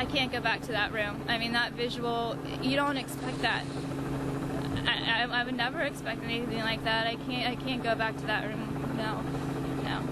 I can't go back to that room. I mean, that visual, you don't expect that. I would never expect anything like that. I can't go back to that room. No, no.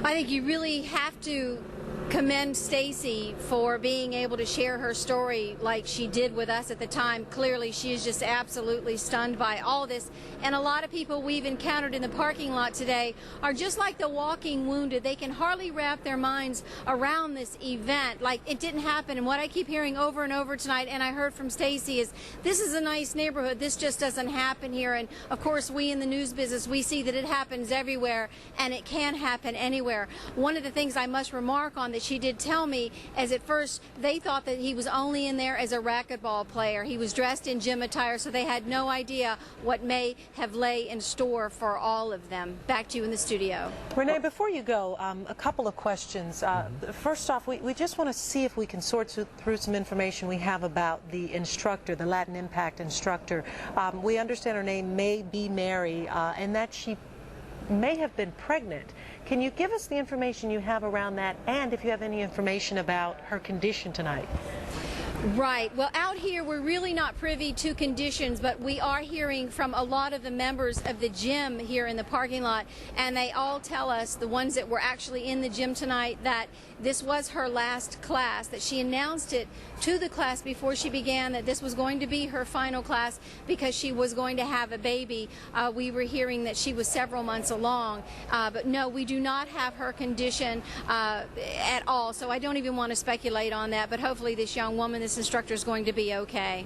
I think you really have to commend Stacy for being able to share her story like she did with us at the time. Clearly, she is just absolutely stunned by all this. And a lot of people we've encountered in the parking lot today are just like the walking wounded. They can hardly wrap their minds around this event. Like, it didn't happen. And what I keep hearing over and over tonight, and I heard from Stacy, is this is a nice neighborhood. This just doesn't happen here. And of course, we in the news business, we see that it happens everywhere, and it can happen anywhere. One of the things I must remark on that she did tell me is at first they thought that he was only in there as a racquetball player. He was dressed in gym attire, so they had no idea what may have lay in store for all of them. Back to you in the studio. Renee, before you go, a couple of questions. First off, we just want to see if we can sort through some information we have about the instructor, the Latin Impact instructor. We understand her name may be Mary, and that she may have been pregnant. Can you give us the information you have around that, and if you have any information about her condition tonight? Right. Well, out here, we're really not privy to conditions, but we are hearing from a lot of the members of the gym here in the parking lot, and they all tell us, the ones that were actually in the gym tonight, that this was her last class, that she announced it to the class before she began, that this was going to be her final class because she was going to have a baby. We were hearing that she was several months along, but no, we do not have her condition at all, so I don't even want to speculate on that, but hopefully this young woman, this instructor, is going to be okay.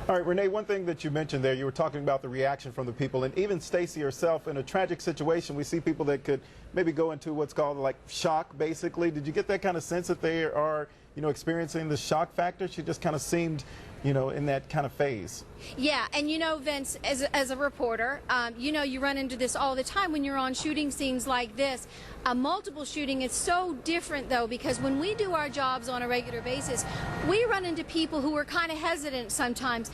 All right, Renee, one thing that you mentioned there, you were talking about the reaction from the people, and even Stacy herself, in a tragic situation, we see people that could maybe go into what's called like shock, basically. Did you get that kind of sense that they are, experiencing the shock factor? She just kind of seemed, in that kind of phase. Yeah, and Vince, as a reporter, you run into this all the time when you're on shooting scenes like this. A multiple shooting is so different, though, because when we do our jobs on a regular basis, we run into people who are kind of hesitant sometimes.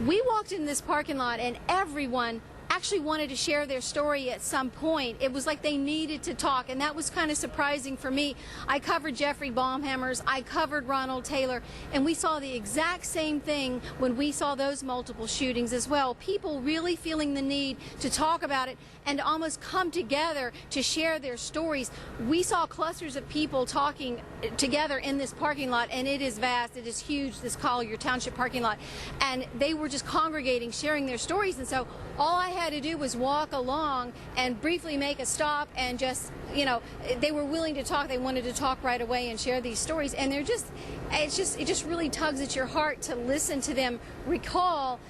We walked in this parking lot and everyone actually wanted to share their story at some point. It was like they needed to talk, and that was kind of surprising for me. I covered Jeffrey Baumhammers, I covered Ronald Taylor, and we saw the exact same thing when we saw those multiple shootings as well. People really feeling the need to talk about it and almost come together to share their stories. We saw clusters of people talking together in this parking lot, and it is vast, it is huge, this Collier Township parking lot, and they were just congregating, sharing their stories. And so all I had to do was walk along and briefly make a stop, and just, they were willing to talk. They wanted to talk right away and share these stories, and it just really tugs at your heart to listen to them recall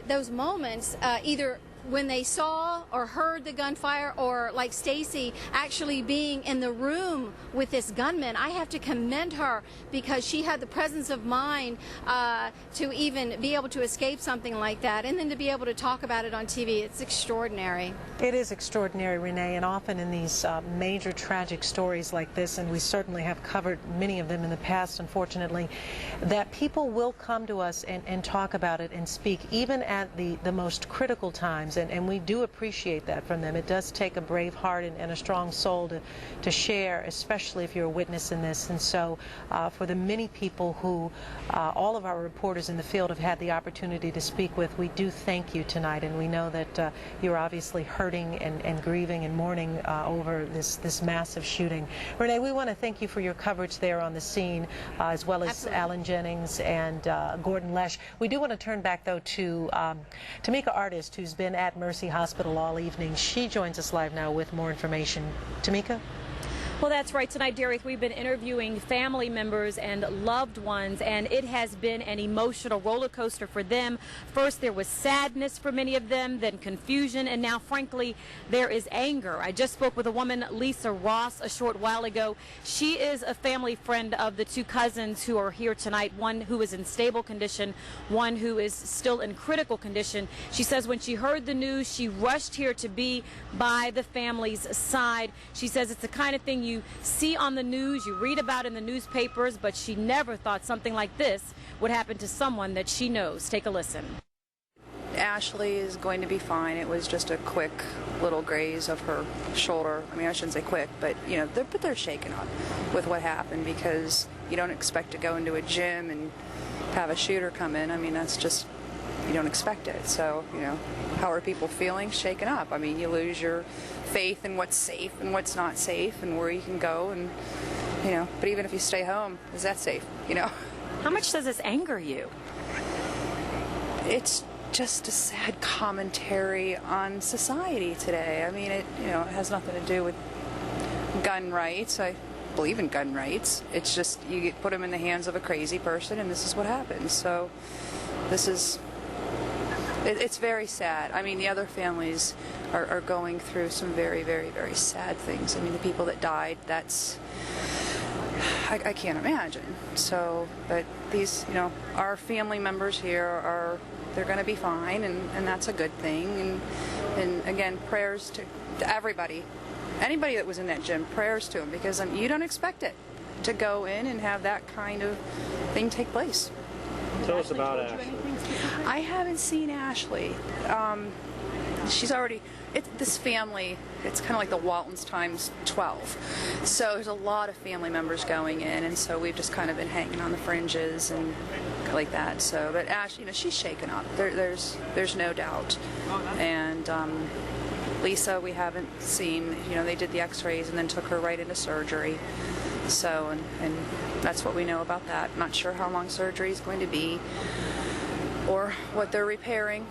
those moments, either when they saw or heard the gunfire, or like Stacy actually being in the room with this gunman. I have to commend her because she had the presence of mind to even be able to escape something like that, and then to be able to talk about it on TV. It's extraordinary. It is extraordinary, Renee, and often in these major tragic stories like this, and we certainly have covered many of them in the past, unfortunately, that people will come to us and talk about it and speak, even at the most critical times. And we do appreciate that from them. It does take a brave heart and a strong soul to share, especially if you're a witness in this. And so for the many people who all of our reporters in the field have had the opportunity to speak with, we do thank you tonight. And we know that you're obviously hurting and grieving and mourning over this massive shooting. Renee, we want to thank you for your coverage there on the scene, as well as Absolutely. Alan Jennings and Gordon Lesh. We do want to turn back, though, to Tamika Artist, who's been at Mercy Hospital all evening. She joins us live now with more information. Tamika? Well, that's right. Tonight, Derek, we've been interviewing family members and loved ones, and it has been an emotional roller coaster for them. First, there was sadness for many of them, then confusion, and now, frankly, there is anger. I just spoke with a woman, Lisa Ross, a short while ago. She is a family friend of the two cousins who are here tonight, one who is in stable condition, one who is still in critical condition. She says when she heard the news, she rushed here to be by the family's side. She says it's the kind of thing you see on the news, you read about in the newspapers, but she never thought something like this would happen to someone that she knows. Take a listen. Ashley is going to be fine. It was just a quick little graze of her shoulder. I mean, I shouldn't say quick, but you know, they're shaken up with what happened, because you don't expect to go into a gym and have a shooter come in. I mean, that's just, you don't expect it. So, you know, how are people feeling? Shaken up. I mean, you lose your faith in what's safe and what's not safe and where you can go, and you know, but even if you stay home, is that safe? You know? How much does this anger you? It's just a sad commentary on society today. I mean, it has nothing to do with gun rights. I believe in gun rights. It's just you put them in the hands of a crazy person, and this is what happens. So it's very sad. I mean, the other families are going through some very, very, very sad things. I mean, the people that died, that's, I can't imagine. So, but these, you know, our family members here they're going to be fine, and that's a good thing. And again, prayers to everybody, anybody that was in that gym, prayers to them, because you don't expect it to go in and have that kind of thing take place. Tell us about Ashley. I haven't seen Ashley. She's already, this family, it's kind of like the Waltons times 12. So there's a lot of family members going in, and so we've just kind of been hanging on the fringes and like that. So, but Ash, you know, she's shaken up. There's no doubt. And Lisa, we haven't seen. You know, they did the X-rays and then took her right into surgery. So, and that's what we know about that. Not sure how long surgery is going to be or what they're repairing,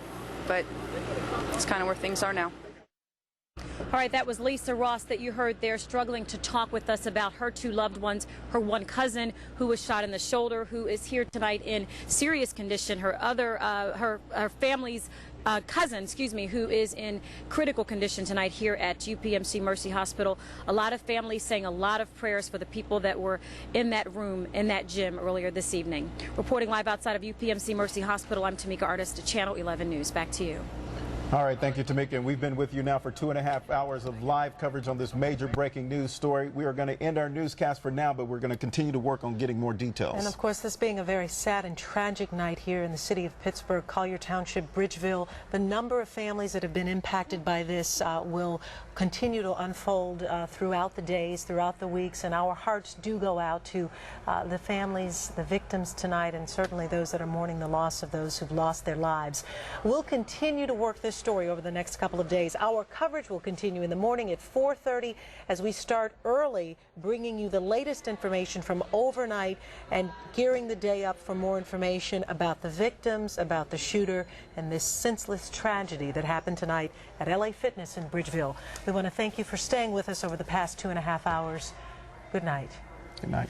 but it's kind of where things are now. All right, that was Lisa Ross that you heard there, struggling to talk with us about her two loved ones, her one cousin who was shot in the shoulder, who is here tonight in serious condition, her other, her family's cousin, who is in critical condition tonight here at UPMC Mercy Hospital. A lot of families saying a lot of prayers for the people that were in that room, in that gym earlier this evening. Reporting live outside of UPMC Mercy Hospital, I'm Tamika Artist, Channel 11 News. Back to you. All right, thank you, Tamika. And we've been with you now for 2.5 hours of live coverage on this major breaking news story. We are going to end our newscast for now, but we're going to continue to work on getting more details. And of course, this being a very sad and tragic night here in the city of Pittsburgh, Collier Township, Bridgeville, the number of families that have been impacted by this will continue to unfold throughout the days, throughout the weeks, and our hearts do go out to the families, the victims tonight, and certainly those that are mourning the loss of those who've lost their lives. We'll continue to work this story over the next couple of days. Our coverage will continue in the morning at 4:30 as we start early, bringing you the latest information from overnight and gearing the day up for more information about the victims, about the shooter, and this senseless tragedy that happened tonight at LA Fitness in Bridgeville. We want to thank you for staying with us over the past 2.5 hours. Good night. Good night.